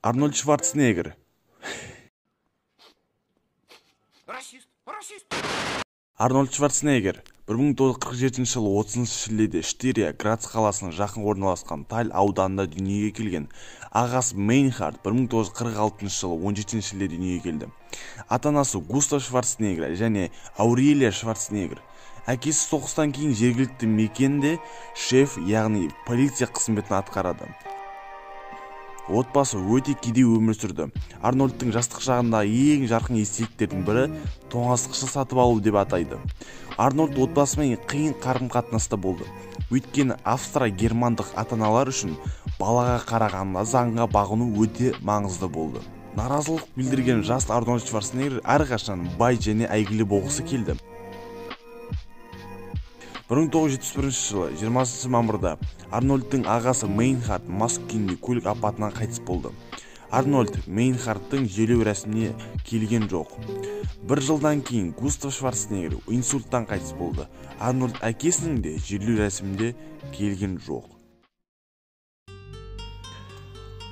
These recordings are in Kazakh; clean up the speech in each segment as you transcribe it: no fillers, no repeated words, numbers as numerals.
Арнольд Шварценеггер. Арнольд Шварценеггер 1947 жылы 30 шілдеде Штирия, Грац қаласының жақын орналасқан Таль ауданында дүниеге келген. Ағасы Мейнхард 1946 жылы 17 шілдеде дүниеге келді. Ата-анасы Густав Шварценеггер және Аурелия Шварценеггер. Әкесі соғыстан кейін жергілікті мекенде шеф, яғни полиция қызметін атқарады. Отбасы өте кедей өмір сүрді. Арнольдтың жастық шағындағы ең жарқын естеліктердің бірі тоңазытқыш сатып алу деп атайды. Арнольд отбасымен қиын қарым-қатынаста болды. Өйткені австро-германдық ата-аналар үшін балаға қарағанда заңға бағыну өте маңызды болды. Наразылық білдірген жас Арнольд Шварценеггер әрқашан бай және әйгілі болғысы келді. 1971 жылы 20 мамырда Арнольдтың ағасы Мейнхард мас күйінде көлік апатынан қайтыс болды. Арнольд Мейнхардтың жерлеу рәсіміне келген жоқ. Бір жылдан кейін Густав Шварценеггер инсульттан қайтыс болды. Арнольд әкесінің де жерлеу рәсімінде келген жоқ.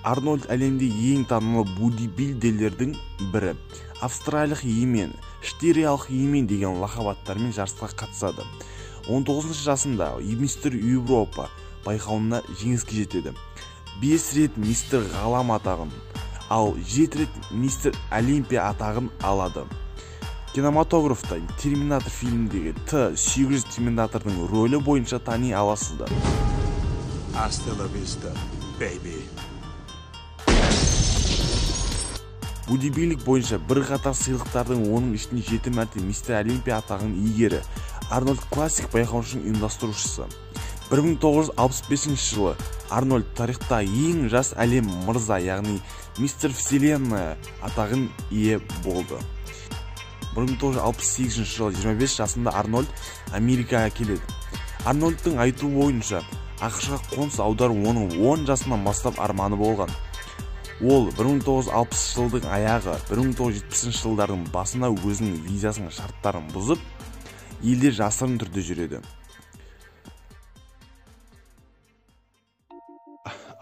Арнольд әлемде ең танымал бодибилдерлердің бірі. Австралиялық емен, штириялық емен деген лақап аттармен жарысқа қатысады. 19 жасында Мистер Европа байқауына жеңіске жетеді. 5 рет Мистер Ғалам атағын, ал 7 рет Мистер Олимпия атағын алады. Кинематографта Терминатор фильміндегі Т-800 Терминатордың рөлі бойынша тани аласыздар. Hasta la vista, baby. Бодибилдинг бойынша бір қатар сыйлықтардың оның ішінде 7 мәрте Мистер Олимпия атағын иегері. Арнольд классик байқаушының ұйымдастырушысы. 1965 жылы Арнольд тарихта ең жас әлем мырза, яғни Мистер Вселенная атағын ие болды. 1968 жылы 25 жасында Арнольд Америкаға келеді. Арнольдтың айтуы бойынша ақшқа қоныс аудару оның 10 жасынан бастап арманы болған. Ол 1960 жылдың аяғы 1970 жылдардың басында өзінің визасының шарттарын бұзып, елде жасырын түрде жүреді.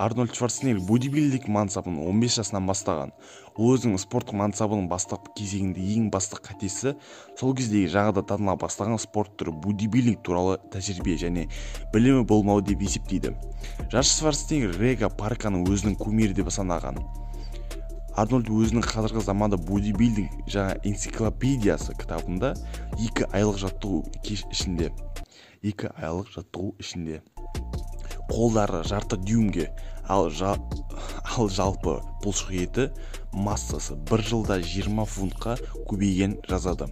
Арнольд Шварценеггер бодибилдинг мансабын 15 жасынан бастаған. Ол өзінің спорттық мансабының бастапқы кезеңінде ең басты қатесі сол кездегі жаңада таныла бастаған спорт түрі бодибилдинг туралы тәжірибе және білімі болмау деп есептейді. Жас Шварценеггер Рега Парканың өзінің кумирі деп санаған. Арнольд өзінің қазіргі заманда бодибилдинг жаңа энциклопедиясы кітабында 2 айлық жаттығу ішінде қолдары жарты дюймге, ал жалпы бұлшық еті массасы бір жылда 20 фунтқа көбейген жазады.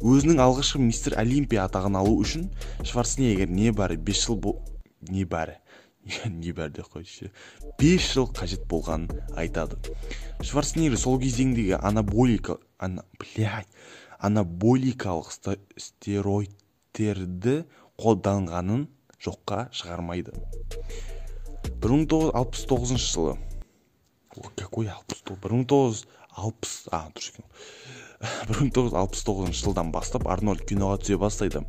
Өзінің алғашқы Мистер Олимпия атағын алу үшін Шварценеггер небәрі 5 жыл қажет болғанын айтады. Шварценеггер сол кезеңдегі анаболикалық стероидтерді қолданғанын жоққа шығармайды. 1969 жылы 1969 жылдан бастап Арнольд киноға түсе бастайды.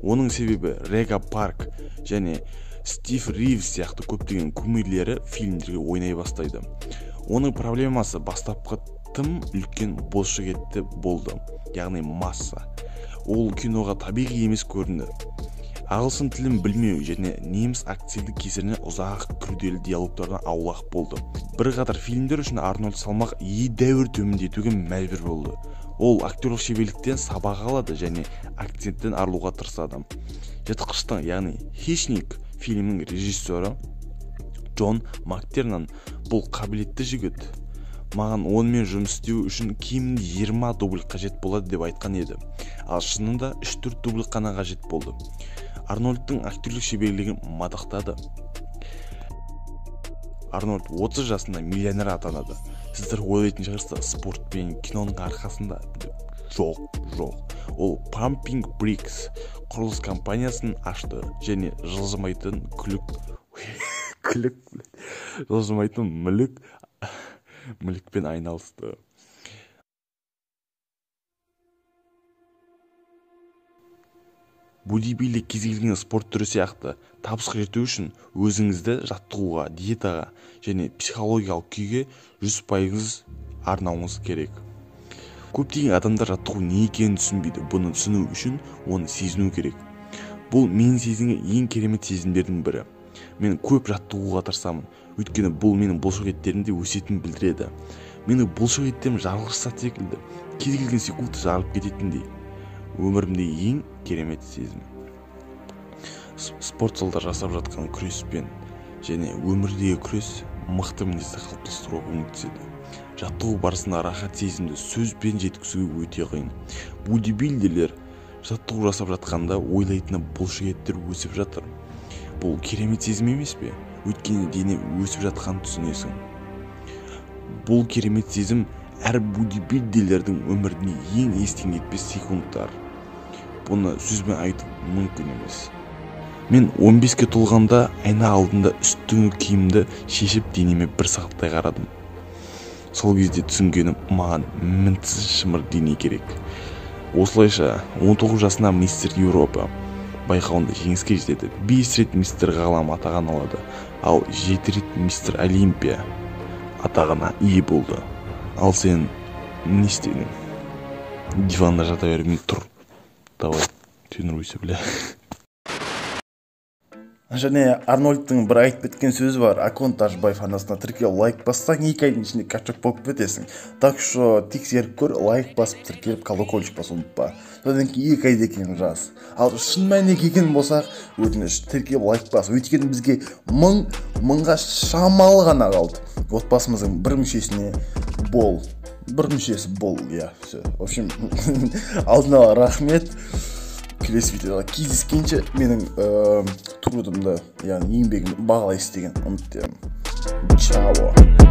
Оның себебі Рега Парк және Стив Ривз сияқты көптеген кумирлері фильмдерге ойнай бастайды. Оның проблемасы бастапқы тым үлкен бұлшық етті болды, яғни масса. Ол киноға табиғи емес көрінді. Ағылшын тілін білмеу және неміс акценті кесірінен ұзақ күрделі диалогтардан аулақ болды. Бір қатар фильмдер үшін Арнольд салмақ едәуір төмендетуге мәжбүр болды. Ол актерлік шеберліктен сабақ алады және акценттен арылуға тырысады. Жыртқыштың, яғни Хищник фильмінің режиссері Джон Мактернан бұл қабілетті жігіт. Маған онымен жұмыс істеу үшін кемінде 20 дубль қажет болады деп айтқан еді. Ал шынында 3-4 дубль қана қажет болды. Арнольдтың актерлік шеберлігін мадақтады. Арнольд 30 жасында миллионер атанады. Сіздер ойлайтын шығарсыздар, спорт пен киноның арқасында. Жоқ. Ол Pumping Bricks құрылыс компаниясын ашты және жылжымайтын мүлікпен айналысты. бодибилдинг кез келген спорт түрі сияқты табысқа жету үшін өзіңізді жаттығуға, диетаға және психологиялық күйге 100% арнауыңыз керек. Көптеген адамдар жаттығу не екенін түсінбейді. Бұны түсіну үшін оны сезіну керек. Бұл менің сезінген ең керемет сезімдердің бірі. Мен көп жаттығуға тырысамын, өйткені бұл менің бұлшықеттерімде өсетінін білдіреді. Менің бұлшықеттерім жарылғыш сәт секілді, кез келген секундта жарылып кететіндей. Өмірімдегі ең керемет сезім. Спорт залда жасап жатқан күреспен және өмірдегі күрес мықты мінезді қалыптастыруға көмектеседі. Жаттығу барысында рахат сезімді сөзбен жеткізуге өте қиын. Бодибилдерлер жаттығу жасап жатқанда ойлайтыны бұлшықеттер өсіп жатыр. Бұл керемет сезім емес пе? Өйткені дене өсіп жатқанын түсінесің. Бұл керемет сезім әр бодибилдерлердің өміріне ең естен кетпес секундтар. Бұны сөзбен айту мүмкін емес. Мен 15-ке толғанда айна алдында үстіңгі киімді шешіп денеме 1 сағаттай қарадым. Сол кезде түсінгенім, маған мінсіз шымыр дене керек. Осылайша 19 жасында мистер Европа байқауында жеңіске жетеді. 5 рет мистер ғалам атағын алады, ал 7 рет мистер Олимпия атағына ие болды. Ал сен не істедің? Диванда жата бермей тұр. Давай, тренируйся, бля. Және Арнольдтың бір айтып кеткен сөзі бар: аккаунт Тажбаев арнасына тіркеліп лайк бассаң 2 айдың ішінде качок болып кетесің. Так что тексеріп көр, лайк басып тіркеліп колокольчик басуды ұмытпа. Содан кейін 2 айда екен жаз. Ал шын мәнінде келген болсақ, өтініш тіркеліп лайк бас. Өйткені бізге мыңға шамалы ғана қалды. Отбасымыздың бір мүшесіне бол. Бір мүшесі бол, иә, все. В общем, алдын ала рахмет. Келесі видеода кездескенше менің трудымды, яғни еңбегімді бағалайсыз деген үміттемін. Чао.